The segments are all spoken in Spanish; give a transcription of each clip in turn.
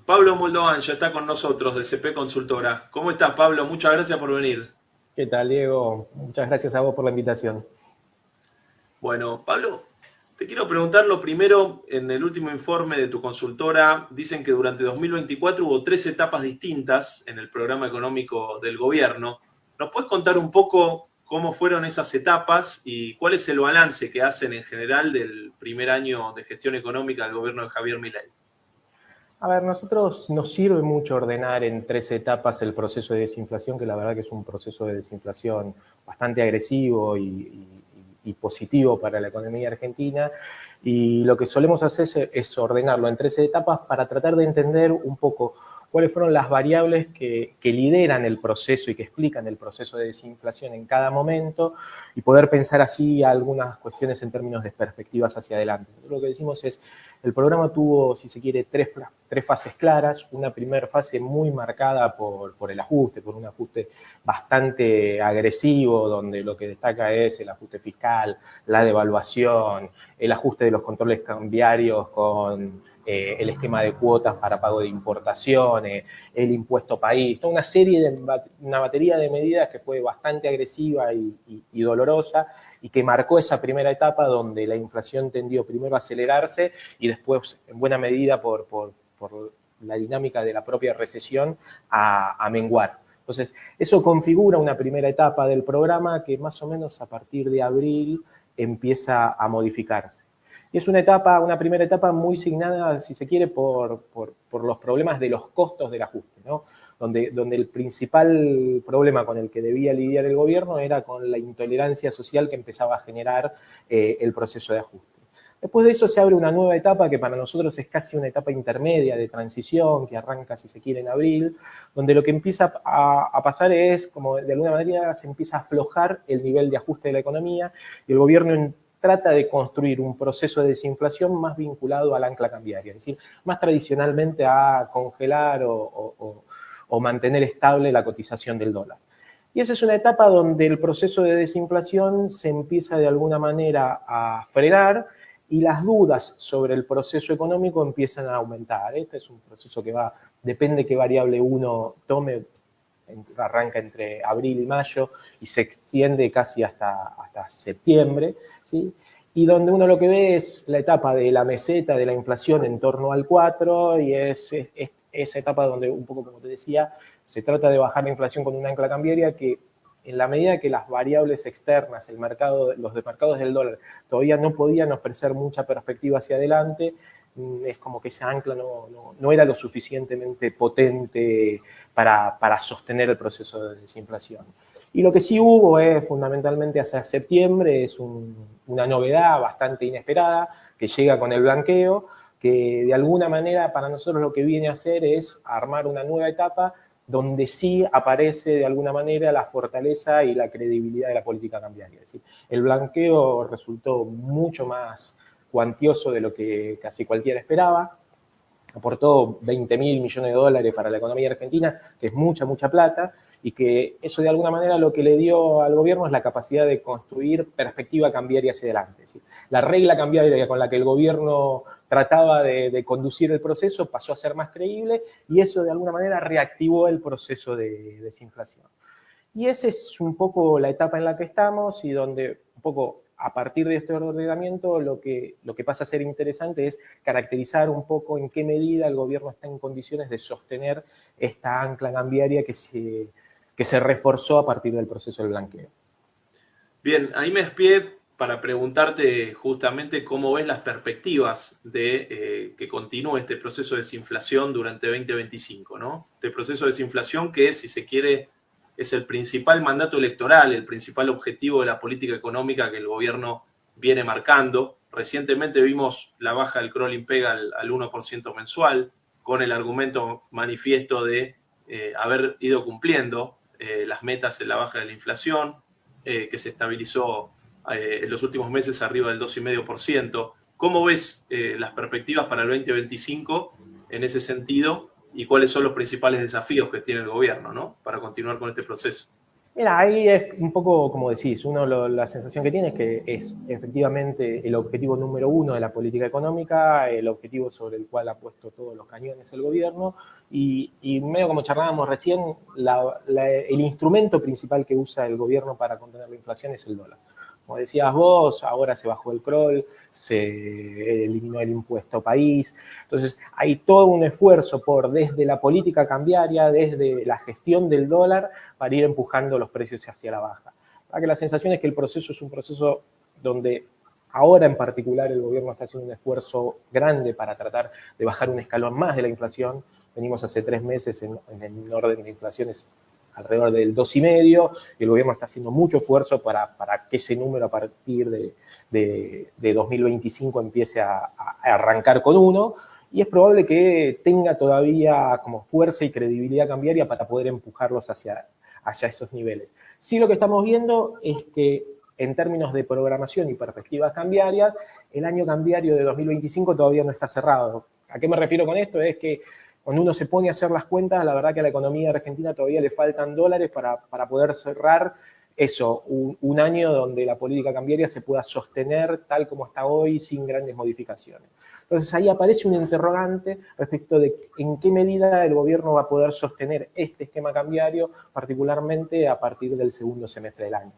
Pablo Moldovan ya está con nosotros de CP Consultora. ¿Cómo estás, Pablo? Muchas gracias por venir. ¿Qué tal, Diego? Muchas gracias a vos por la invitación. Bueno, Pablo, te quiero preguntar lo primero. En el último informe de tu consultora dicen que durante 2024 hubo tres etapas distintas en el programa económico del gobierno. ¿Nos puedes contar un poco cómo fueron esas etapas y cuál es el balance que hacen en general del primer año de gestión económica del gobierno de Javier Milei? A ver, nosotros nos sirve mucho ordenar en tres etapas el proceso de desinflación, que la verdad que es un proceso de desinflación bastante agresivo y positivo para la economía argentina. Y lo que solemos hacer es ordenarlo en tres etapas para tratar de entender un poco cuáles fueron las variables que lideran el proceso y que explican el proceso de desinflación en cada momento y poder pensar así algunas cuestiones en términos de perspectivas hacia adelante. Lo que decimos es, el programa tuvo, si se quiere, tres fases claras. Una primera fase muy marcada por el ajuste, por un ajuste bastante agresivo, donde lo que destaca es el ajuste fiscal, la devaluación, el ajuste de los controles cambiarios con el esquema de cuotas para pago de importaciones, el impuesto país, toda una batería de medidas que fue bastante agresiva y dolorosa y que marcó esa primera etapa donde la inflación tendió primero a acelerarse y después, en buena medida, por la dinámica de la propia recesión, a menguar. Entonces, eso configura una primera etapa del programa que más o menos a partir de abril empieza a modificarse. Y es una primera etapa muy signada, si se quiere, por los problemas de los costos del ajuste, ¿no? Donde el principal problema con el que debía lidiar el gobierno era con la intolerancia social que empezaba a generar el proceso de ajuste. Después de eso se abre una nueva etapa que para nosotros es casi una etapa intermedia de transición, que arranca, si se quiere, en abril, donde lo que empieza a pasar es, como de alguna manera, se empieza a aflojar el nivel de ajuste de la economía y el gobierno trata de construir un proceso de desinflación más vinculado al ancla cambiaria, es decir, más tradicionalmente a congelar o mantener estable la cotización del dólar. Y esa es una etapa donde el proceso de desinflación se empieza de alguna manera a frenar y las dudas sobre el proceso económico empiezan a aumentar. Este es un proceso que depende qué variable uno tome, arranca entre abril y mayo y se extiende casi hasta septiembre, ¿sí? Y donde uno lo que ve es la etapa de la meseta de la inflación en torno al 4 y es esa etapa donde, un poco como te decía, se trata de bajar la inflación con un ancla cambiaria que en la medida que las variables externas, los mercados del dólar, todavía no podían ofrecer mucha perspectiva hacia adelante, es como que ese ancla no era lo suficientemente potente para sostener el proceso de desinflación. Y lo que sí hubo es, fundamentalmente hacia septiembre, es una novedad bastante inesperada que llega con el blanqueo, que de alguna manera para nosotros lo que viene a hacer es armar una nueva etapa donde sí aparece de alguna manera la fortaleza y la credibilidad de la política cambiaria. Es decir, el blanqueo resultó mucho más cuantioso de lo que casi cualquiera esperaba, aportó 20.000 millones de dólares para la economía argentina, que es mucha, mucha plata, y que eso de alguna manera lo que le dio al gobierno es la capacidad de construir perspectiva cambiaria hacia adelante. Es decir, la regla cambiaria con la que el gobierno trataba de conducir el proceso pasó a ser más creíble y eso de alguna manera reactivó el proceso de desinflación. Y esa es un poco la etapa en la que estamos y donde un poco a partir de este ordenamiento lo que pasa a ser interesante es caracterizar un poco en qué medida el gobierno está en condiciones de sostener esta ancla cambiaria que se reforzó a partir del proceso del blanqueo. Bien, ahí me despié para preguntarte justamente cómo ves las perspectivas de que continúe este proceso de desinflación durante 2025, ¿no? Este proceso de desinflación que, si se quiere, es el principal mandato electoral, el principal objetivo de la política económica que el gobierno viene marcando. Recientemente vimos la baja del crawling peg al 1% mensual, con el argumento manifiesto de haber ido cumpliendo las metas en la baja de la inflación, que se estabilizó en los últimos meses arriba del 2,5%. ¿Cómo ves las perspectivas para el 2025 en ese sentido y cuáles son los principales desafíos que tiene el gobierno, ¿no?, para continuar con este proceso? Mira, ahí es un poco como decís, la sensación que tiene es que es efectivamente el objetivo número uno de la política económica, el objetivo sobre el cual ha puesto todos los cañones el gobierno, y medio como charlábamos recién, el instrumento principal que usa el gobierno para contener la inflación es el dólar. Como decías vos, ahora se bajó el crawl, se eliminó el impuesto país. Entonces, hay todo un esfuerzo desde la política cambiaria, desde la gestión del dólar, para ir empujando los precios hacia la baja. Para que la sensación es que el proceso es un proceso donde ahora en particular el gobierno está haciendo un esfuerzo grande para tratar de bajar un escalón más de la inflación. Venimos hace 3 meses en el orden de inflaciones alrededor del 2,5, y el gobierno está haciendo mucho esfuerzo para que ese número a partir de 2025 empiece a arrancar con 1, y es probable que tenga todavía como fuerza y credibilidad cambiaria para poder empujarlos hacia esos niveles. Sí, lo que estamos viendo es que en términos de programación y perspectivas cambiarias, el año cambiario de 2025 todavía no está cerrado. ¿A qué me refiero con esto? Es que cuando uno se pone a hacer las cuentas, la verdad que a la economía argentina todavía le faltan dólares para poder cerrar eso, un año donde la política cambiaria se pueda sostener tal como está hoy, sin grandes modificaciones. Entonces ahí aparece un interrogante respecto de en qué medida el gobierno va a poder sostener este esquema cambiario, particularmente a partir del segundo semestre del año.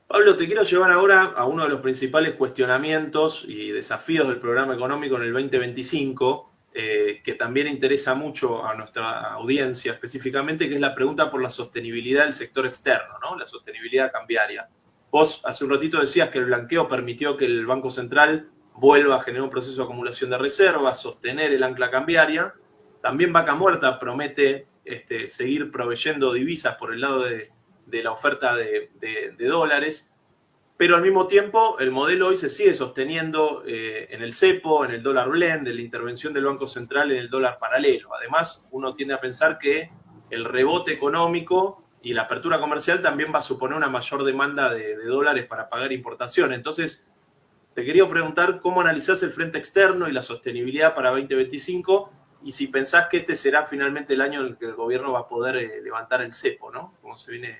Pablo, te quiero llevar ahora a uno de los principales cuestionamientos y desafíos del programa económico en el 2025, que también interesa mucho a nuestra audiencia específicamente, que es la pregunta por la sostenibilidad del sector externo, ¿no? La sostenibilidad cambiaria. Vos hace un ratito decías que el blanqueo permitió que el Banco Central vuelva a generar un proceso de acumulación de reservas, sostener el ancla cambiaria. También Vaca Muerta promete seguir proveyendo divisas por el lado de la oferta de dólares, pero al mismo tiempo el modelo hoy se sigue sosteniendo en el cepo, en el dólar blend, en la intervención del Banco Central en el dólar paralelo. Además, uno tiende a pensar que el rebote económico y la apertura comercial también va a suponer una mayor demanda de dólares para pagar importaciones. Entonces, te quería preguntar cómo analizás el frente externo y la sostenibilidad para 2025, y si pensás que este será finalmente el año en el que el gobierno va a poder levantar el cepo, ¿no? Como se viene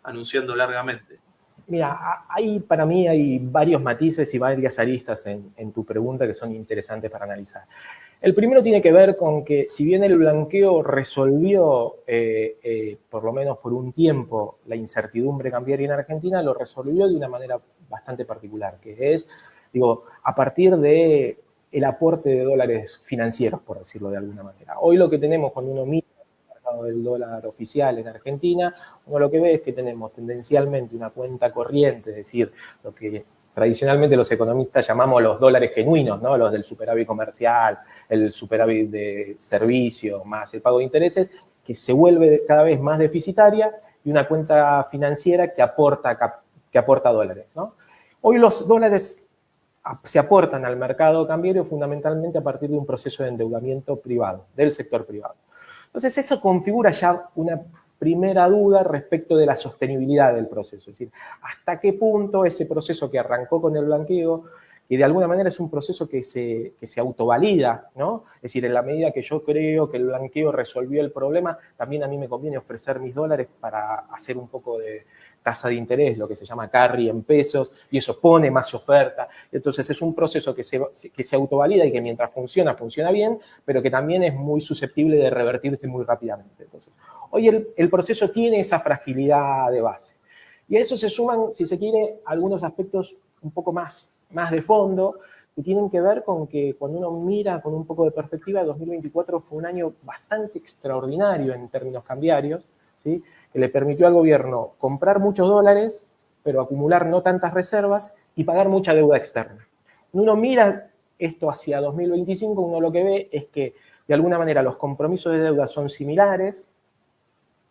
anunciando largamente. Mira, para mí hay varios matices y varias aristas en tu pregunta que son interesantes para analizar. El primero tiene que ver con que, si bien el blanqueo resolvió, por lo menos por un tiempo, la incertidumbre cambiaria en Argentina, lo resolvió de una manera bastante particular, que es, a partir de el aporte de dólares financieros, por decirlo de alguna manera. Hoy lo que tenemos cuando uno mira del dólar oficial en Argentina, uno lo que ve es que tenemos tendencialmente una cuenta corriente, es decir, lo que tradicionalmente los economistas llamamos los dólares genuinos, ¿no? Los del superávit comercial, el superávit de servicio, más el pago de intereses, que se vuelve cada vez más deficitaria, y una cuenta financiera que aporta dólares, ¿no? Hoy los dólares se aportan al mercado cambiario fundamentalmente a partir de un proceso de endeudamiento privado, del sector privado. Entonces, eso configura ya una primera duda respecto de la sostenibilidad del proceso. Es decir, hasta qué punto ese proceso que arrancó con el blanqueo, que de alguna manera es un proceso que se autovalida, ¿no? Es decir, en la medida que yo creo que el blanqueo resolvió el problema, también a mí me conviene ofrecer mis dólares para hacer un poco de tasa de interés, lo que se llama carry en pesos, y eso pone más oferta. Entonces es un proceso que se autovalida y que mientras funciona bien, pero que también es muy susceptible de revertirse muy rápidamente. Entonces, hoy el proceso tiene esa fragilidad de base. Y a eso se suman, si se quiere, algunos aspectos un poco más de fondo, que tienen que ver con que cuando uno mira con un poco de perspectiva, 2024 fue un año bastante extraordinario en términos cambiarios, ¿sí? Que le permitió al gobierno comprar muchos dólares, pero acumular no tantas reservas y pagar mucha deuda externa. Cuando uno mira esto hacia 2025, uno lo que ve es que de alguna manera los compromisos de deuda son similares,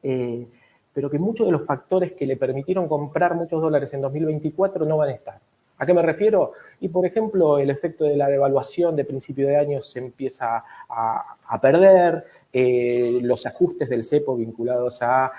pero que muchos de los factores que le permitieron comprar muchos dólares en 2024 no van a estar. ¿A qué me refiero? Y, por ejemplo, el efecto de la devaluación de principio de año se empieza a perder, los ajustes del cepo vinculados a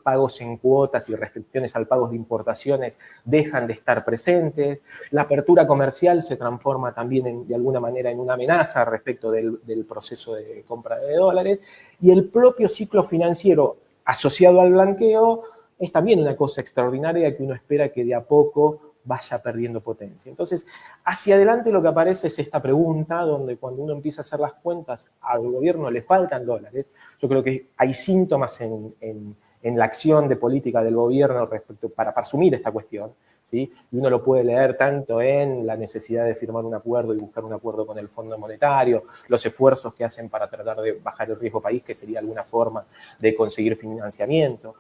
pagos en cuotas y restricciones al pago de importaciones dejan de estar presentes, la apertura comercial se transforma también de alguna manera en una amenaza respecto del proceso de compra de dólares, y el propio ciclo financiero asociado al blanqueo, es también una cosa extraordinaria que uno espera que de a poco vaya perdiendo potencia. Entonces, hacia adelante lo que aparece es esta pregunta, donde cuando uno empieza a hacer las cuentas, al gobierno le faltan dólares. Yo creo que hay síntomas en la acción de política del gobierno respecto para asumir esta cuestión, ¿sí? Y uno lo puede leer tanto en la necesidad de firmar un acuerdo y buscar un acuerdo con el Fondo Monetario, los esfuerzos que hacen para tratar de bajar el riesgo país, que sería alguna forma de conseguir financiamiento,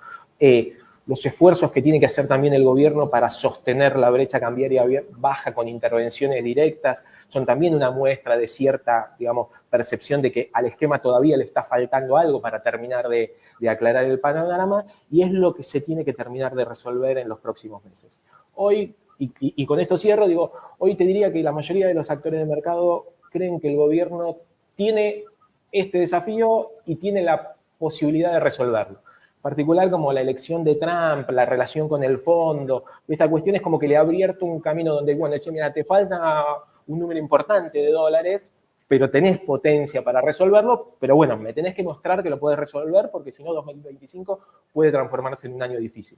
los esfuerzos que tiene que hacer también el gobierno para sostener la brecha cambiaria baja con intervenciones directas, son también una muestra de cierta, digamos, percepción de que al esquema todavía le está faltando algo para terminar de aclarar el panorama, y es lo que se tiene que terminar de resolver en los próximos meses. Hoy, y con esto cierro, digo, hoy te diría que la mayoría de los actores del mercado creen que el gobierno tiene este desafío y tiene la posibilidad de resolverlo. Particular como la elección de Trump, la relación con el fondo, esta cuestión es como que le ha abierto un camino donde, bueno, che, mira, te falta un número importante de dólares, pero tenés potencia para resolverlo, pero bueno, me tenés que mostrar que lo podés resolver, porque si no, 2025 puede transformarse en un año difícil.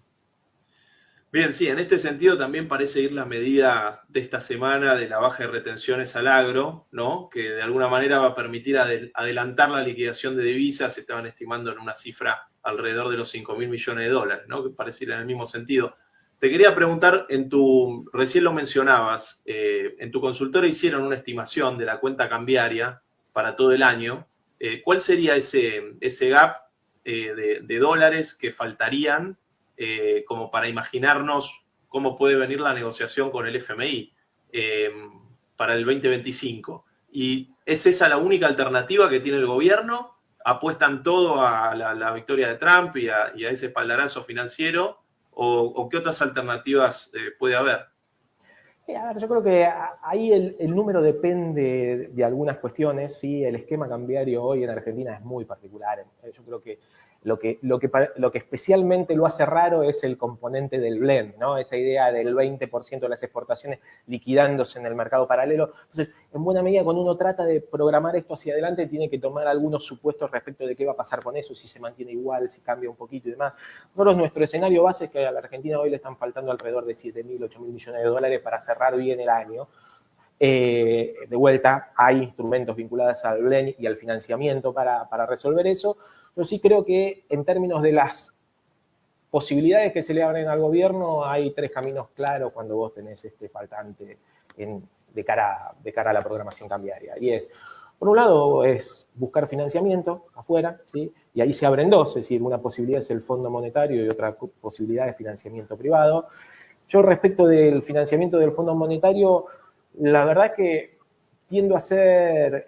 Bien, sí, en este sentido también parece ir la medida de esta semana de la baja de retenciones al agro, ¿no? Que de alguna manera va a permitir adelantar la liquidación de divisas, se estaban estimando en una cifra alrededor de los 5.000 millones de dólares, ¿no? Que parece ir en el mismo sentido. Te quería preguntar, recién lo mencionabas, en tu consultorio hicieron una estimación de la cuenta cambiaria para todo el año. ¿Cuál sería ese gap de dólares que faltarían como para imaginarnos cómo puede venir la negociación con el FMI para el 2025? ¿Y es esa la única alternativa que tiene el gobierno? ¿Apuestan todo a la victoria de Trump y a ese espaldarazo financiero? ¿O qué otras alternativas puede haber? A ver, yo creo que ahí el número depende de algunas cuestiones, ¿sí? El esquema cambiario hoy en Argentina es muy particular. Yo creo que lo que especialmente lo hace raro es el componente del blend, ¿no? Esa idea del 20% de las exportaciones liquidándose en el mercado paralelo. Entonces, en buena medida, cuando uno trata de programar esto hacia adelante, tiene que tomar algunos supuestos respecto de qué va a pasar con eso, si se mantiene igual, si cambia un poquito y demás. Nosotros, nuestro escenario base es que a la Argentina hoy le están faltando alrededor de 7.000, 8.000 millones de dólares para cerrar bien el año. De vuelta, hay instrumentos vinculados al blend y al financiamiento para resolver eso. Yo sí creo que en términos de las posibilidades que se le abren al gobierno, hay tres caminos claros cuando vos tenés este faltante de cara a la programación cambiaria. Y es, por un lado, es buscar financiamiento afuera, ¿sí? Y ahí se abren dos, es decir, una posibilidad es el Fondo Monetario y otra posibilidad es financiamiento privado. Yo, respecto del financiamiento del Fondo Monetario, la verdad que tiendo a ser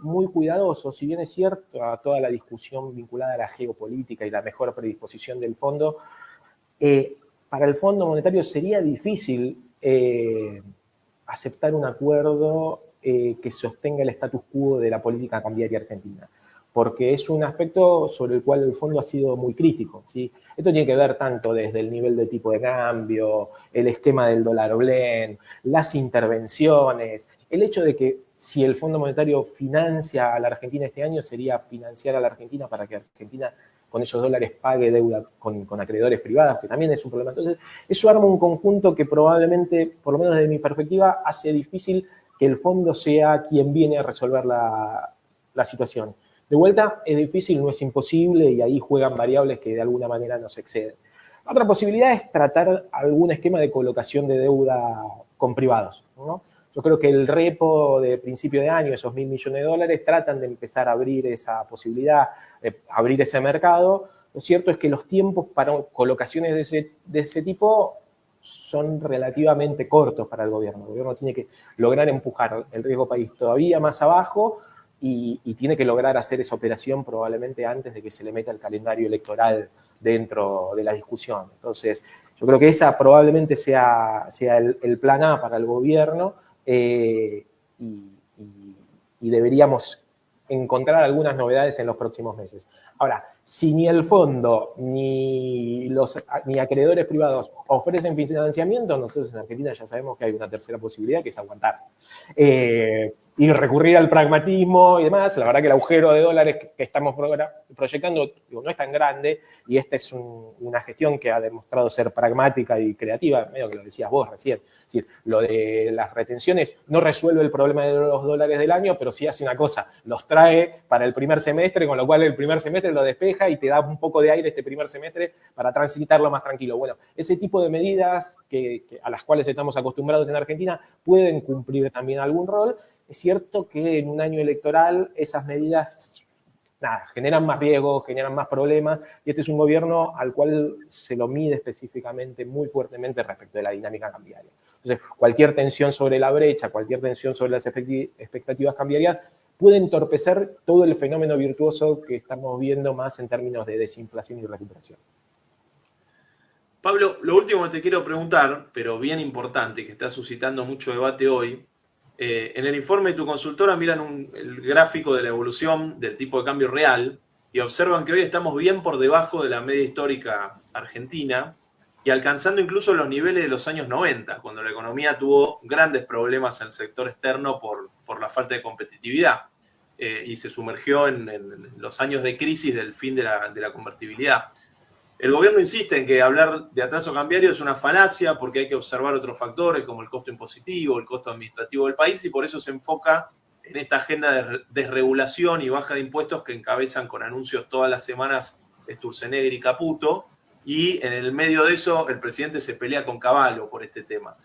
muy cuidadoso, si bien es cierto a toda la discusión vinculada a la geopolítica y la mejor predisposición del fondo, para el Fondo Monetario sería difícil aceptar un acuerdo que sostenga el status quo de la política cambiaria argentina, porque es un aspecto sobre el cual el fondo ha sido muy crítico, ¿sí? Esto tiene que ver tanto desde el nivel de tipo de cambio, el esquema del dólar blend, las intervenciones, el hecho de que si el Fondo Monetario financia a la Argentina este año, sería financiar a la Argentina para que Argentina con esos dólares pague deuda con acreedores privados, que también es un problema. Entonces, eso arma un conjunto que probablemente, por lo menos desde mi perspectiva, hace difícil que el fondo sea quien viene a resolver la situación. De vuelta, es difícil, no es imposible, y ahí juegan variables que de alguna manera nos exceden. Otra posibilidad es tratar algún esquema de colocación de deuda con privados, ¿no? Yo creo que el repo de principio de año, esos 1.000 millones de dólares, tratan de empezar a abrir esa posibilidad, de abrir ese mercado. Lo cierto es que los tiempos para colocaciones de ese tipo son relativamente cortos para el gobierno. El gobierno tiene que lograr empujar el riesgo país todavía más abajo y tiene que lograr hacer esa operación probablemente antes de que se le meta el calendario electoral dentro de la discusión. Entonces, yo creo que esa probablemente sea el plan A para el gobierno, y deberíamos encontrar algunas novedades en los próximos meses. Ahora, Si ni el fondo ni acreedores privados ofrecen financiamiento, nosotros en Argentina ya sabemos que hay una tercera posibilidad, que es aguantar. Y recurrir al pragmatismo y demás. La verdad que el agujero de dólares que estamos proyectando no es tan grande, y esta es una gestión que ha demostrado ser pragmática y creativa, medio que lo decías vos recién. Es decir, lo de las retenciones no resuelve el problema de los dólares del año, pero sí hace una cosa, los trae para el primer semestre, con lo cual el primer semestre lo despeja y te da un poco de aire este primer semestre para transitarlo más tranquilo. Bueno, ese tipo de medidas a las cuales estamos acostumbrados en Argentina pueden cumplir también algún rol. Es cierto que en un año electoral esas medidas generan más riesgos, generan más problemas, y este es un gobierno al cual se lo mide específicamente muy fuertemente respecto de la dinámica cambiaria. Entonces, cualquier tensión sobre la brecha, cualquier tensión sobre las expectativas cambiarias puede entorpecer todo el fenómeno virtuoso que estamos viendo más en términos de desinflación y recuperación. Pablo, lo último que te quiero preguntar, pero bien importante, que está suscitando mucho debate hoy, en el informe de tu consultora miran el gráfico de la evolución del tipo de cambio real y observan que hoy estamos bien por debajo de la media histórica argentina y alcanzando incluso los niveles de los años 90, cuando la economía tuvo grandes problemas en el sector externo por la falta de competitividad y se sumergió en los años de crisis del fin de la convertibilidad. El gobierno insiste en que hablar de atraso cambiario es una falacia porque hay que observar otros factores como el costo impositivo, el costo administrativo del país, y por eso se enfoca en esta agenda de desregulación y baja de impuestos que encabezan con anuncios todas las semanas Sturzenegger y Caputo, y en el medio de eso el presidente se pelea con Cavallo por este tema.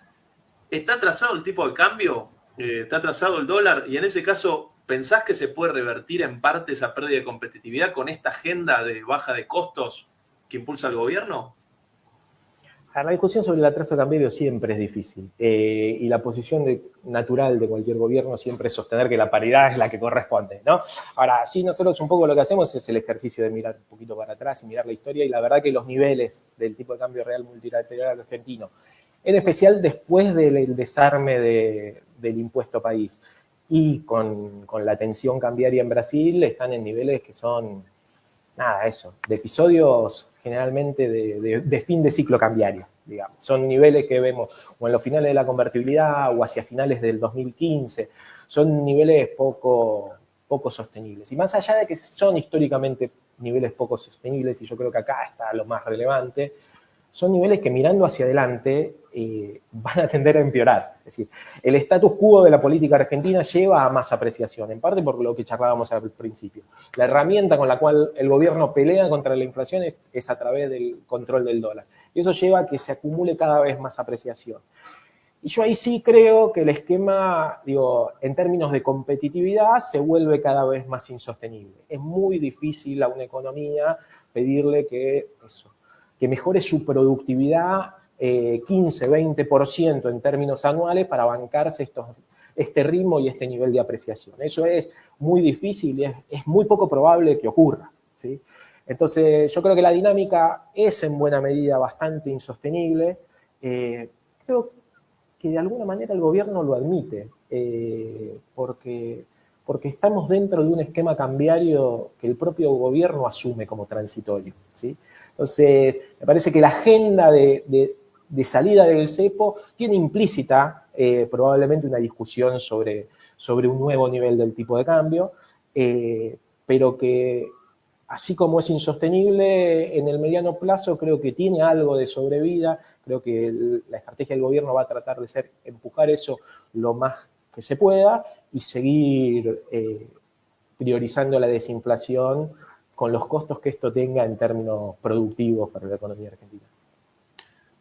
¿Está atrasado el tipo de cambio? ¿Está atrasado el dólar? Y en ese caso, ¿pensás que se puede revertir en parte esa pérdida de competitividad con esta agenda de baja de costos que impulsa el gobierno? La discusión sobre el atraso cambiario siempre es difícil, y la posición natural de cualquier gobierno siempre es sostener que la paridad es la que corresponde, ¿no? Ahora, sí, nosotros un poco lo que hacemos es el ejercicio de mirar un poquito para atrás y mirar la historia, y la verdad que los niveles del tipo de cambio real multilateral argentino, en especial después del desarme del impuesto país y con la tensión cambiaria en Brasil, están en niveles que son, de episodios generalmente de fin de ciclo cambiario, digamos. Son niveles que vemos o en los finales de la convertibilidad o hacia finales del 2015. Son niveles poco sostenibles. Y más allá de que son históricamente niveles poco sostenibles, y yo creo que acá está lo más relevante, son niveles que mirando hacia adelante van a tender a empeorar. Es decir, el status quo de la política argentina lleva a más apreciación, en parte por lo que charlábamos al principio. La herramienta con la cual el gobierno pelea contra la inflación es a través del control del dólar. Y eso lleva a que se acumule cada vez más apreciación. Y yo ahí sí creo que el esquema, en términos de competitividad, se vuelve cada vez más insostenible. Es muy difícil a una economía pedirle que mejore su productividad 15-20% en términos anuales para bancarse este ritmo y este nivel de apreciación. Eso es muy difícil y es muy poco probable que ocurra, ¿sí? Entonces, yo creo que la dinámica es en buena medida bastante insostenible. Creo que de alguna manera el gobierno lo admite, porque estamos dentro de un esquema cambiario que el propio gobierno asume como transitorio, ¿sí? Entonces, me parece que la agenda de salida del cepo tiene implícita probablemente una discusión sobre un nuevo nivel del tipo de cambio, pero que así como es insostenible en el mediano plazo, creo que tiene algo de sobrevida. Creo que la estrategia del gobierno va a tratar de empujar eso lo más que se pueda y seguir priorizando la desinflación con los costos que esto tenga en términos productivos para la economía argentina.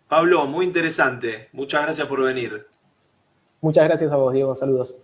Pablo, muy interesante. Muchas gracias por venir. Muchas gracias a vos, Diego. Saludos.